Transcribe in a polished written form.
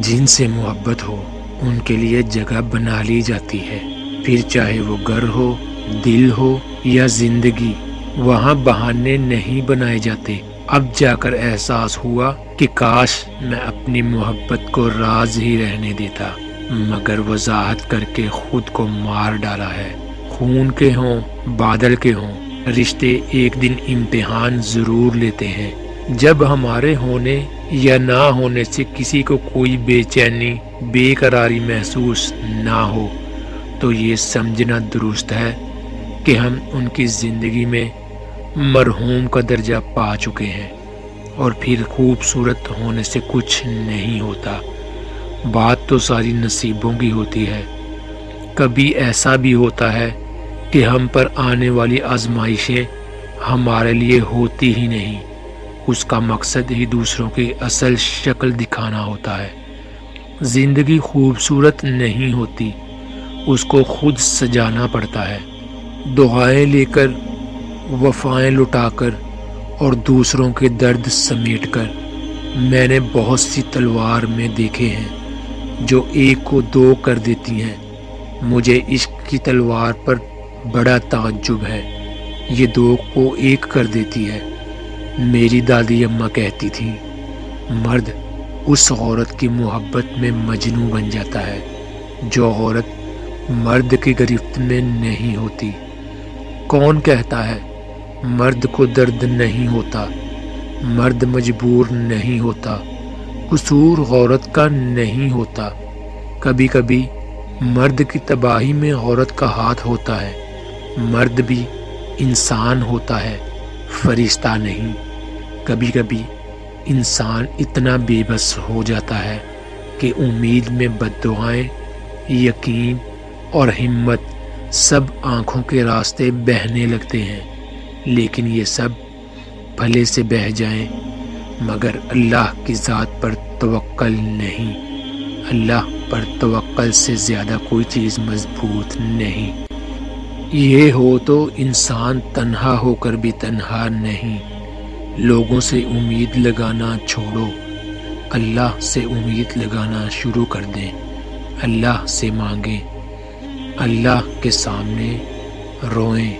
جن سے محبت ہو ان کے لیے جگہ بنا لی جاتی ہے، پھر چاہے وہ گھر ہو، دل ہو یا زندگی، وہاں بہانے نہیں بنائے جاتے۔ اب جا کر احساس ہوا کہ کاش میں اپنی محبت کو راز ہی رہنے دیتا، مگر وضاحت کر کے خود کو مار ڈالا ہے۔ خون کے ہوں، بادل کے ہوں، رشتے ایک دن امتحان ضرور لیتے ہیں۔ جب ہمارے ہونے یا نہ ہونے سے کسی کو کوئی بے چینی، بے قراری محسوس نہ ہو تو یہ سمجھنا درست ہے کہ ہم ان کی زندگی میں مرحوم کا درجہ پا چکے ہیں، اور پھر خوبصورت ہونے سے کچھ نہیں ہوتا۔ بات تو ساری نصیبوں کی ہوتی ہے۔ کبھی ایسا بھی ہوتا ہے کہ ہم پر آنے والی آزمائشیں ہمارے لیے ہوتی ہی نہیں، اس کا مقصد ہی دوسروں کی اصل شکل دکھانا ہوتا ہے۔ زندگی خوبصورت نہیں ہوتی، اس کو خود سجانا پڑتا ہے۔ دعائیں لے کر، وفائیں لٹا کر اور دوسروں کے درد سمیٹ کر۔ میں نے بہت سی تلوار میں دیکھے ہیں جو ایک کو دو کر دیتی ہیں۔ مجھے عشق کی تلوار پر بڑا تعجب ہے، یہ دو کو ایک کر دیتی ہے۔ میری دادی اماں کہتی تھی، مرد اس عورت کی محبت میں مجنوں بن جاتا ہے جو عورت مرد کی گرفت میں نہیں ہوتی۔ کون کہتا ہے مرد کو درد نہیں ہوتا؟ مرد مجبور نہیں ہوتا، قصور عورت کا نہیں ہوتا۔ کبھی کبھی مرد کی تباہی میں عورت کا ہاتھ ہوتا ہے۔ مرد بھی انسان ہوتا ہے، فرشتہ نہیں۔ کبھی کبھی انسان اتنا بے بس ہو جاتا ہے کہ امید میں بددعائیں، یقین اور ہمت سب آنکھوں کے راستے بہنے لگتے ہیں، لیکن یہ سب بھلے سے بہہ جائیں، مگر اللہ کی ذات پر توکل نہیں۔ اللہ پر توکل سے زیادہ کوئی چیز مضبوط نہیں۔ یہ ہو تو انسان تنہا ہو کر بھی تنہا نہیں۔ لوگوں سے امید لگانا چھوڑو، اللہ سے امید لگانا شروع کر دیں۔ اللہ سے مانگیں، اللہ کے سامنے روئیں۔